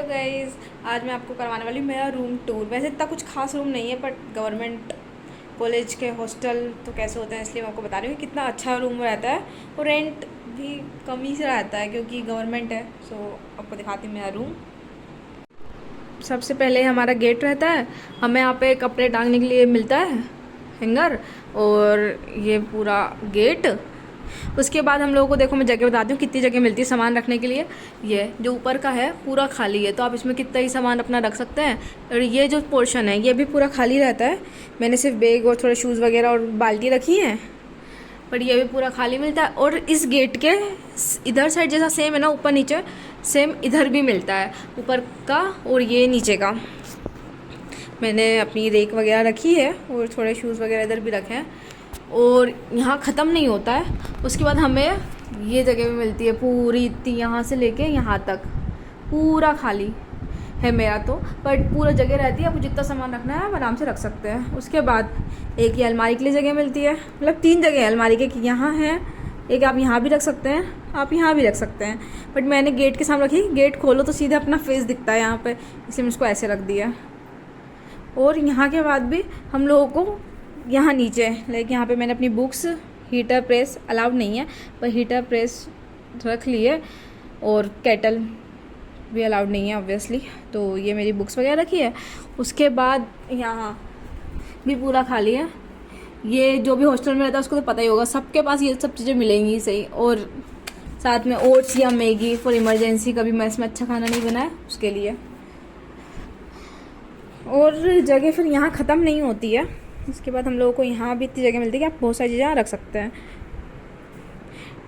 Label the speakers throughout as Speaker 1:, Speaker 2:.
Speaker 1: Hello guys, आज मैं आपको करवाने वाली हूँ मेरा रूम टूर। वैसे इतना कुछ खास रूम नहीं है, बट गवर्नमेंट कॉलेज के हॉस्टल तो कैसे होते हैं, इसलिए मैं आपको बता रही हूँ कितना अच्छा रूम रहता है। और रेंट भी कम ही से रहता है क्योंकि गवर्नमेंट है। सो आपको दिखाती हूँ मेरा रूम। सबसे पहले हमारा गेट रहता है। हमें यहाँ पे कपड़े टांगने के लिए मिलता है हैंगर, और ये पूरा गेट। उसके बाद हम लोगों को, देखो मैं जगह बताती हूँ कितनी जगह मिलती है सामान रखने के लिए। ये जो ऊपर का है पूरा खाली है, तो आप इसमें कितना ही सामान अपना रख सकते हैं। और ये जो पोर्शन है ये भी पूरा खाली रहता है। मैंने सिर्फ बैग और थोड़े शूज़ वगैरह और बाल्टी रखी है, बट ये भी पूरा खाली मिलता है। और इस गेट के इधर साइड जैसा सेम है ना, ऊपर नीचे सेम इधर भी मिलता है, ऊपर का और ये नीचे का। मैंने अपनी रेक वगैरह रखी है और थोड़े शूज़ वगैरह इधर भी रखे हैं। और यहाँ ख़त्म नहीं होता है, उसके बाद हमें ये जगह भी मिलती है पूरी इतनी, यहाँ से लेके यहाँ तक पूरा खाली है मेरा तो। बट पूरा जगह रहती है, आपको जितना सामान रखना है आप आराम से रख सकते हैं। उसके बाद एक ये अलमारी के लिए जगह मिलती है, मतलब 3 जगह है अलमारी के, कि यहाँ है एक, आप यहाँ भी रख सकते हैं, आप यहाँ भी रख सकते हैं। बट मैंने गेट के सामने रखी, गेट खोलो तो सीधे अपना फेस दिखता है यहाँ पे, इसलिए मैं इसको ऐसे रख दिया। और यहाँ के बाद भी हम लोगों को यहाँ नीचे, लाइक यहाँ पे मैंने अपनी बुक्स, हीटर प्रेस अलाउड नहीं है पर हीटर प्रेस रख लिए, और केटल भी अलाउड नहीं है ऑब्वियसली। तो ये मेरी बुक्स वगैरह रखी है। उसके बाद यहाँ भी पूरा खाली है। ये जो भी हॉस्टल में रहता है उसको तो पता ही होगा, सबके पास ये सब चीज़ें मिलेंगी सही। और साथ में ओट्स या मैगी फॉर इमरजेंसी, कभी मेस में अच्छा खाना नहीं बना है उसके लिए। और जगह फिर यहाँ ख़त्म नहीं होती है। इसके बाद हम लोगों को यहाँ भी इतनी जगह मिलती है कि आप बहुत सारी चीज़ें यहाँ रख सकते हैं।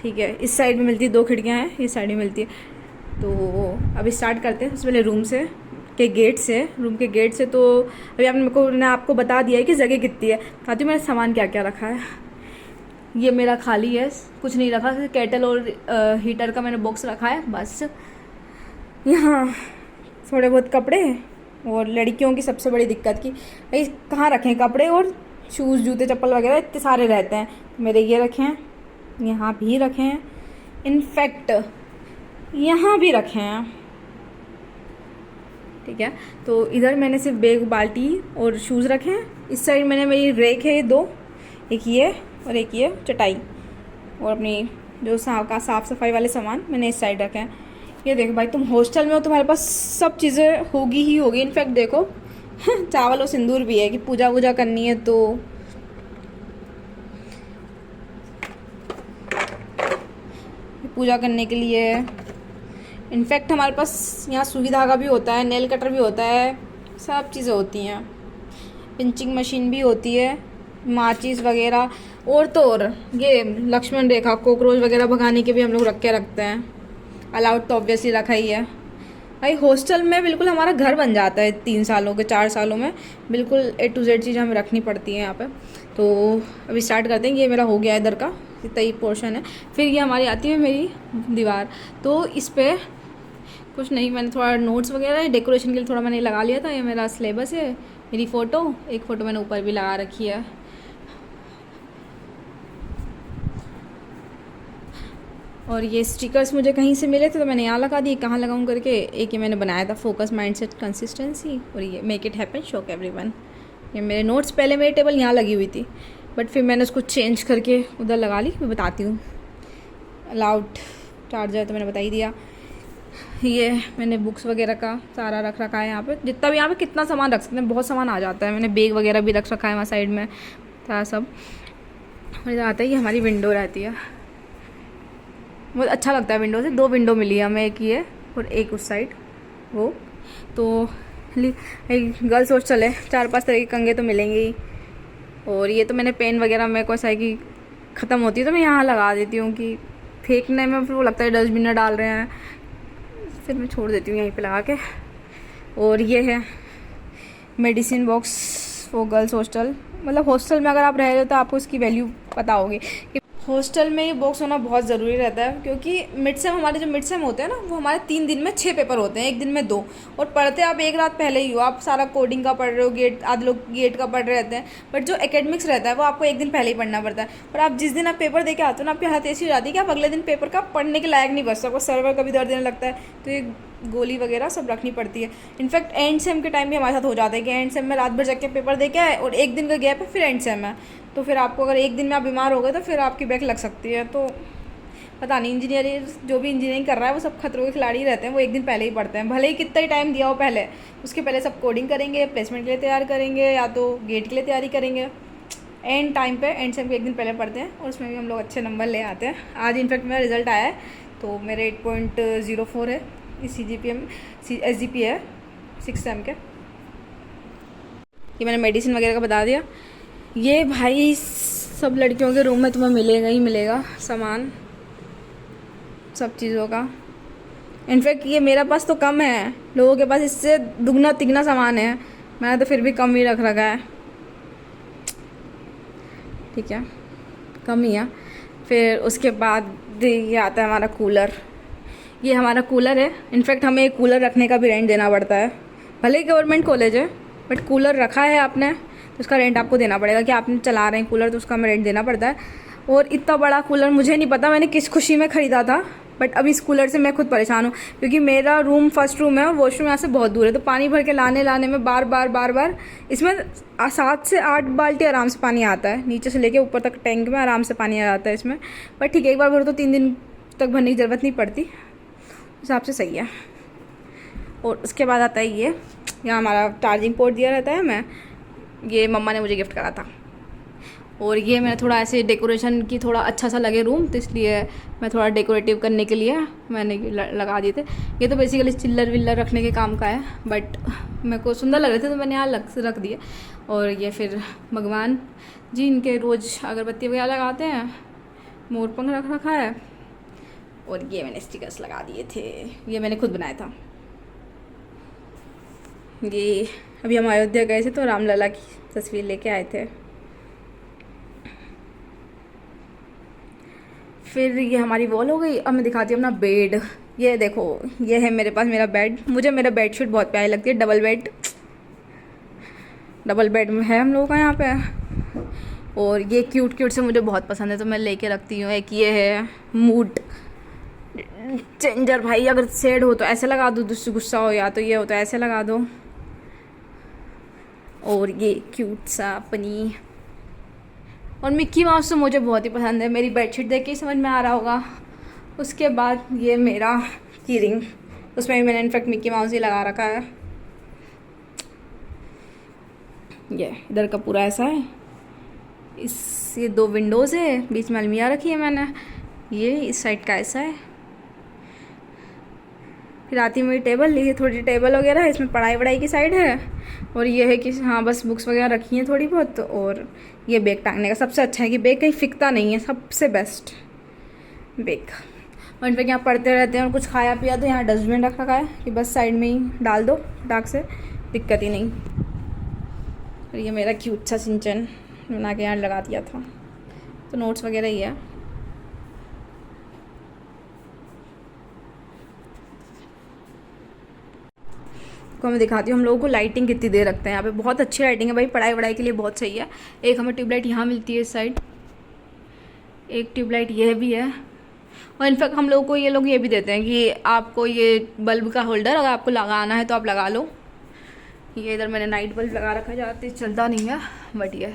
Speaker 1: ठीक है, इस साइड में मिलती है, 2 खिड़कियाँ हैं, इस साइड में मिलती है। तो अभी स्टार्ट करते हैं सबसे पहले रूम से के गेट से, रूम के गेट से। तो अभी मैंने आपको बता दिया है कि जगह कितनी है। बताती हूँ मैंने सामान क्या क्या रखा है। ये मेरा खाली है, कुछ नहीं रखा, केटल और हीटर का मैंने बॉक्स रखा है बस। यहाँ थोड़े बहुत कपड़े, और लड़कियों की सबसे बड़ी दिक्कत कि भाई कहाँ रखें कपड़े, और शूज़ जूते चप्पल वगैरह इतने सारे रहते हैं। मेरे ये रखे हैं, यहाँ भी रखे हैं, इनफैक्ट यहाँ भी रखे हैं। ठीक है, तो इधर मैंने सिर्फ बैग, बाल्टी और शूज़ रखे हैं। इस साइड मैंने, मेरी रेक है 2, एक ये और एक ये चटाई, और अपनी जो साफ़ सफाई वाले सामान मैंने इस साइड रखे हैं। ये देखो भाई, तुम हॉस्टल में हो, तुम्हारे पास सब चीज़ें होगी ही होगी। इनफैक्ट देखो चावल और सिंदूर भी है कि पूजा वूजा करनी है तो। पूजा करने के लिए इनफैक्ट हमारे पास यहाँ सुई धागा भी होता है, नेल कटर भी होता है, सब चीज़ें होती हैं। पिंचिंग मशीन भी होती है, माचिस वगैरह। और तो और ये लक्ष्मण रेखा, कॉकरोच वगैरह भगाने के भी हम लोग रखते हैं। अलाउड तो ऑब्वियसली रखा ही है भाई। हॉस्टल में बिल्कुल हमारा घर बन जाता है 3 सालों के 4 सालों में, बिल्कुल A to Z चीज़ हमें रखनी पड़ती है यहाँ पे। तो अभी स्टार्ट करते हैं। ये मेरा हो गया इधर का, इतना ही पोर्शन है। फिर ये हमारी आती है मेरी दीवार, तो इस पर कुछ नहीं, मैंने थोड़ा नोट्स वगैरह डेकोरेशन के लिए थोड़ा मैंने लगा लिया था। ये मेरा सिलेबस है, मेरी फ़ोटो, एक फ़ोटो मैंने ऊपर भी लगा रखी है। और ये स्टिकर्स मुझे कहीं से मिले थे तो मैंने यहाँ लगा दिए, कहाँ लगाऊँ करके। एक ये मैंने बनाया था, फोकस, माइंडसेट, कंसिस्टेंसी, और ये make it happen, shock everyone. ये मेरे नोट्स, पहले मेरी टेबल यहाँ लगी हुई थी, बट फिर मैंने उसको चेंज करके उधर लगा ली। मैं बताती हूँ। अलाउड चार्जर तो मैंने बता ही दिया। ये मैंने बुक्स वगैरह का सारा रख रखा है यहाँ पे, जितना भी यहाँ पे कितना सामान रख सकते हैं, बहुत सामान आ जाता है। मैंने बैग वगैरह भी रख रखा है वहाँ साइड में था सब। और इधर आता है, ये हमारी विंडो रहती है, बहुत अच्छा लगता है विंडो से। 2 विंडो मिली है हमें, एक ये और एक उस साइड वो। तो गर्ल्स हॉस्टल है, 4-5 तरह के कंगे तो मिलेंगे ही। और ये तो मैंने पेन वगैरह मेरे को ऐसा है कि ख़त्म होती है तो मैं यहाँ लगा देती हूँ कि फेंकने में फिर वो लगता है डस्टबिन में डाल रहे हैं, फिर मैं छोड़ देती हूँ यहीं पे लगा के। और ये है medicine box for girls hostel. मतलब हॉस्टल में अगर आप रह रहे हो तो आपको इसकी वैल्यू पता होगी कि हॉस्टल में ये बॉक्स होना बहुत ज़रूरी रहता है। क्योंकि मिड सेम, हमारे जो मिड सेम होते हैं ना, वो हमारे 3 दिन में 6 पेपर होते हैं, 1 दिन में 2। और पढ़ते आप एक रात पहले ही हो, आप सारा कोडिंग का पढ़ रहे हो, गेट, आधे लोग गेट का पढ़ रहे रहते हैं। बट जो एकेडमिक्स रहता है वो आपको 1 दिन पहले ही पढ़ना पड़ता है। और आप जिस दिन आप पेपर दे के आते हो ना, आपकी हालत ऐसी हो जाती है कि आप अगले दिन पेपर का पढ़ने के लायक नहीं बच सकते, सर्वर का भी दर्द देने लगता है। तो ये गोली वगैरह सब रखनी पड़ती है। इनफैक्ट एंड सेम के टाइम भी हमारे साथ हो जाता है कि एंड सेम में रात भर जाके पेपर दे के आए और एक दिन का गैप है, फिर एंड सेम है, तो फिर आपको अगर एक दिन में आप बीमार हो गए तो फिर आपकी बैक लग सकती है। तो पता नहीं, इंजीनियरिंग जो भी इंजीनियरिंग कर रहा है वो सब खतरों के खिलाड़ी रहते हैं, वो एक दिन पहले ही पढ़ते हैं, भले ही कितना ही टाइम दिया हो पहले, उसके पहले सब कोडिंग करेंगे, प्लेसमेंट के लिए तैयार करेंगे या तो गेट के लिए तैयारी करेंगे। एंड टाइम पे एंड सेम को एक दिन पहले पढ़ते हैं और उसमें भी हम लोग अच्छे नंबर ले आते हैं। आज इनफैक्ट मेरा रिजल्ट आया है तो मेरे 8.04 है इस CGPA में, SGP है 6 सेम के। ये मैंने मेडिसिन वगैरह का बता दिया। ये भाई सब लड़कियों के रूम में तुम्हें मिलेगा ही मिलेगा सामान सब चीज़ों का। इनफैक्ट ये मेरा पास तो कम है, लोगों के पास इससे दुगना तिगना सामान है, मैंने तो फिर भी कम ही रख रखा है। ठीक है, कम ही है। फिर उसके बाद ये आता है हमारा कूलर। ये हमारा कूलर है। इनफैक्ट हमें एक कूलर रखने का भी रेंट देना पड़ता है, भले ही गवर्नमेंट कॉलेज है बट कूलर रखा है आपने तो उसका रेंट आपको देना पड़ेगा, कि आपने चला रहे हैं कूलर तो उसका हमें रेंट देना पड़ता है। और इतना बड़ा कूलर मुझे नहीं पता मैंने किस खुशी में ख़रीदा था, बट अब इस कूलर से मैं खुद परेशान हूँ क्योंकि मेरा रूम फर्स्ट रूम है और वॉशरूम यहाँ से बहुत दूर है, तो पानी भर के लाने में बार बार इसमें 7 से 8 बाल्टी आराम से पानी आता है, नीचे से लेके ऊपर तक टैंक में आराम से पानी आ जाता है इसमें। बट ठीक है, एक बार भरो तो 3 दिन तक भरने की ज़रूरत नहीं पड़ती, उस हिसाब से सही है। और उसके बाद आता है ये, यहाँ हमारा चार्जिंग पोर्ट दिया रहता है, मैं ये मम्मा ने मुझे गिफ्ट करा था। और ये मैंने थोड़ा ऐसे डेकोरेशन की थोड़ा अच्छा सा लगे रूम, तो इसलिए मैं थोड़ा डेकोरेटिव करने के लिए मैंने लगा दिए थे। ये तो बेसिकली चिल्लर विल्लर रखने के काम का है, बट मेरे को सुंदर लग रहे थे तो मैंने यहाँ रख दिए। और ये फिर भगवान जी इनके रोज़ अगरबत्ती वगैरह लगाते हैं, मोरपंख रख रखा है। और ये मैंने स्टिकर्स लगा दिए थे, ये मैंने खुद बनाया था। ये अभी हम अयोध्या गए थे तो रामलला की तस्वीर लेके आए थे। फिर ये हमारी वॉल हो गई। अब मैं दिखाती हूँ अपना बेड। ये देखो, ये है मेरे पास मेरा बेड। मुझे मेरा बेडशीट बहुत प्यारी लगती है, डबल बेड में है हम लोगों का यहाँ पे। और ये क्यूट से मुझे बहुत पसंद है तो मैं लेके रखती हूँ। एक ये है मूड चेंजर, भाई अगर सैड हो तो ऐसे लगा दो, गुस्सा हो या तो ये हो तो ऐसे लगा दो। और ये क्यूट सा पनी, और मिक्की माउस तो मुझे बहुत ही पसंद है, मेरी बेडशीट देख के ही समझ में आ रहा होगा। उसके बाद ये मेरा की रिंग, उसमें भी मैंने इनफैक्ट मिक्की माउस ही लगा रखा है। ये इधर का पूरा ऐसा है, ये 2 विंडोज़ है, बीच में अलमीरा रखी है मैंने। ये इस साइड का ऐसा है। फिर आती है मेरी टेबल, ये थोड़ी टेबल वगैरह है, इसमें पढ़ाई वढ़ाई की साइड है। और ये है कि हाँ बस बुक्स वगैरह रखी हैं थोड़ी बहुत। और ये बैग टांगने का सबसे अच्छा है कि बैग कहीं फिकता नहीं है, सबसे बेस्ट बैग। और इनफैक्ट यहाँ पढ़ते रहते हैं और कुछ खाया पिया तो यहाँ डस्टबिन रख रखा है कि बस साइड में ही डाल दो, डाक से दिक्कत ही नहीं। और ये मेरा क्यूट सा सिंचन बना के यहाँ लगा दिया था, तो नोट्स वगैरह ही है। को मैं दिखाती हूँ हम लोगों को लाइटिंग कितनी देर रखते हैं यहाँ पे। बहुत अच्छी लाइटिंग है भाई, पढ़ाई वढ़ाई के लिए बहुत सही है। एक हमें ट्यूबलाइट यहाँ मिलती है इस साइड, एक ट्यूबलाइट ये भी है। और इनफैक्ट हम लोगों को ये लोग ये भी देते हैं कि आपको ये बल्ब का होल्डर अगर आपको लगाना है तो आप लगा लो। ये इधर मैंने नाइट बल्ब लगा रखा है, ज़्यादा तेज चलता नहीं है बट ये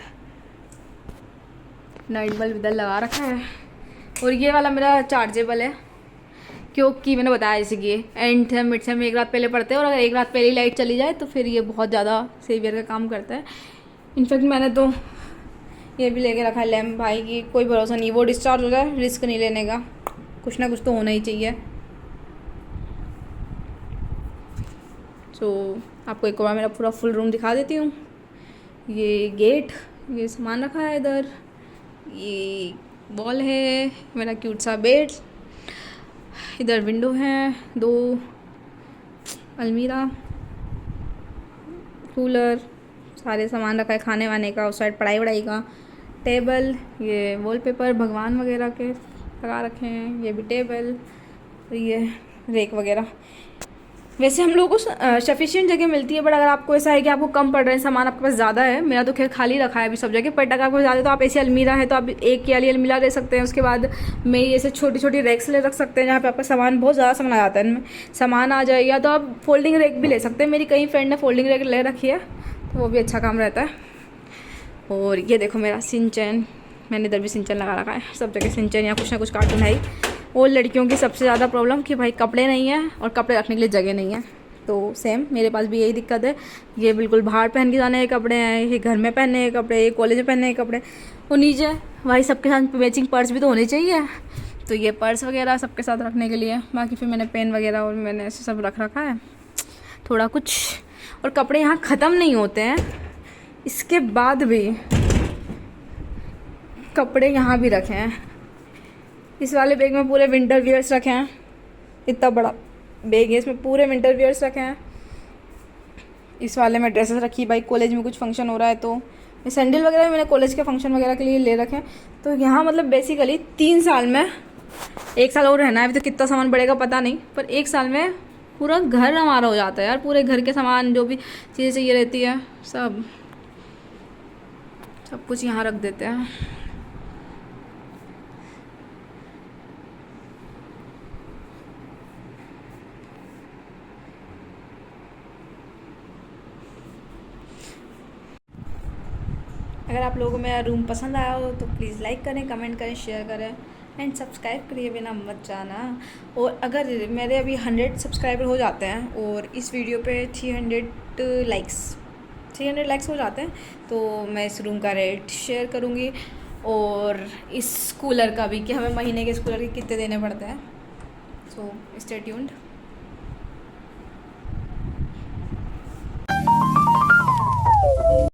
Speaker 1: नाइट बल्ब इधर लगा रखा है। और ये वाला मेरा चार्जेबल है क्योंकि मैंने बताया जैसे कि एंड से मिड से में एक रात पहले पढ़ते हैं और अगर एक रात पहले ही लाइट चली जाए तो फिर ये बहुत ज़्यादा सेवियर का काम करता है। इनफैक्ट मैंने तो ये भी लेके रखा है लैम्प भाई की, कोई भरोसा नहीं वो डिस्चार्ज हो जाए, रिस्क नहीं लेने का, कुछ ना कुछ तो होना ही चाहिए। तो आपको एक बार मेरा पूरा फुल रूम दिखा देती हूँ। ये गेट, ये सामान रखा है इधर, ये वॉल है, मेरा क्यूट सा बेड, इधर विंडो है, 2 अलमीरा, कूलर, सारे सामान रखा है खाने वाने का, उस साइड पढ़ाई वढ़ाई का, टेबल, ये वॉलपेपर भगवान वगैरह के लगा रखे हैं, ये भी टेबल, ये रेक वगैरह। वैसे हम लोगों को सफिशिएंट जगह मिलती है, बट अगर आपको ऐसा है कि आपको कम पड़ रहे हैं सामान, आपके पास ज़्यादा है, मेरा तो खैर खाली रखा है अभी सब जगह, बट अगर आपको ज़्यादा है तो आप ऐसी अलमीरा है तो आप एक की वाली अलमीरा ले सकते हैं। उसके बाद मेरी ऐसे छोटी छोटी रैक्स ले रख सकते हैं जहाँ पे आपका सामान बहुत ज़्यादा सामान आ जाता है, इनमें सामान आ जाए। या तो आप फोल्डिंग रैक भी ले सकते हैं, मेरी कई फ्रेंड ने फोल्डिंग रैक ले रखी है तो वो भी अच्छा काम रहता है। और ये देखो मेरा सिंचन, मैंने इधर भी सिंचन लगा रखा है, सब जगह सिंचन या कुछ ना कुछ कार्टून है ही। और लड़कियों की सबसे ज़्यादा प्रॉब्लम कि भाई कपड़े नहीं है और कपड़े रखने के लिए जगह नहीं है, तो सेम मेरे पास भी यही दिक्कत है। ये बिल्कुल बाहर पहन के जाने के कपड़े हैं, ये घर में पहनने के कपड़े, ये कॉलेज में पहनने के कपड़े, और नीचे भाई सबके साथ मैचिंग पर्स भी तो होनी चाहिए, तो ये पर्स वगैरह सबके साथ रखने के लिए। बाकी फिर मैंने पेन वगैरह और मैंने ऐसे सब रख रखा है थोड़ा कुछ। और कपड़े यहाँ ख़त्म नहीं होते हैं, इसके बाद भी कपड़े यहाँ भी रखे हैं। इस वाले बैग में पूरे विंटर वियर्स रखे हैं, इतना बड़ा बैग है, इसमें पूरे विंटर वियर्स रखे हैं। इस वाले में ड्रेसेस रखी, भाई कॉलेज में कुछ फंक्शन हो रहा है तो। ये सैंडल वगैरह भी मैंने कॉलेज के फंक्शन वगैरह के लिए ले रखे हैं। तो यहाँ मतलब बेसिकली 3 साल में, 1 साल और रहना है अभी, तो कितना सामान बढ़ेगा पता नहीं, पर 1 साल में पूरा घर हमारा हो जाता है यार। पूरे घर के सामान जो भी चीज़ें चाहिए रहती है सब कुछ यहाँ रख देते हैं। अगर आप लोगों को मेरा रूम पसंद आया हो तो प्लीज़ लाइक करें, कमेंट करें, शेयर करें एंड सब्सक्राइब करिए बिना मत जाना। और अगर मेरे अभी 100 सब्सक्राइबर हो जाते हैं और इस वीडियो पे 300 लाइक्स हो जाते हैं तो मैं इस रूम का रेट शेयर करूँगी, और इस कूलर का भी कि हमें महीने के इस कूलर के कितने देने पड़ते हैं। So stay tuned.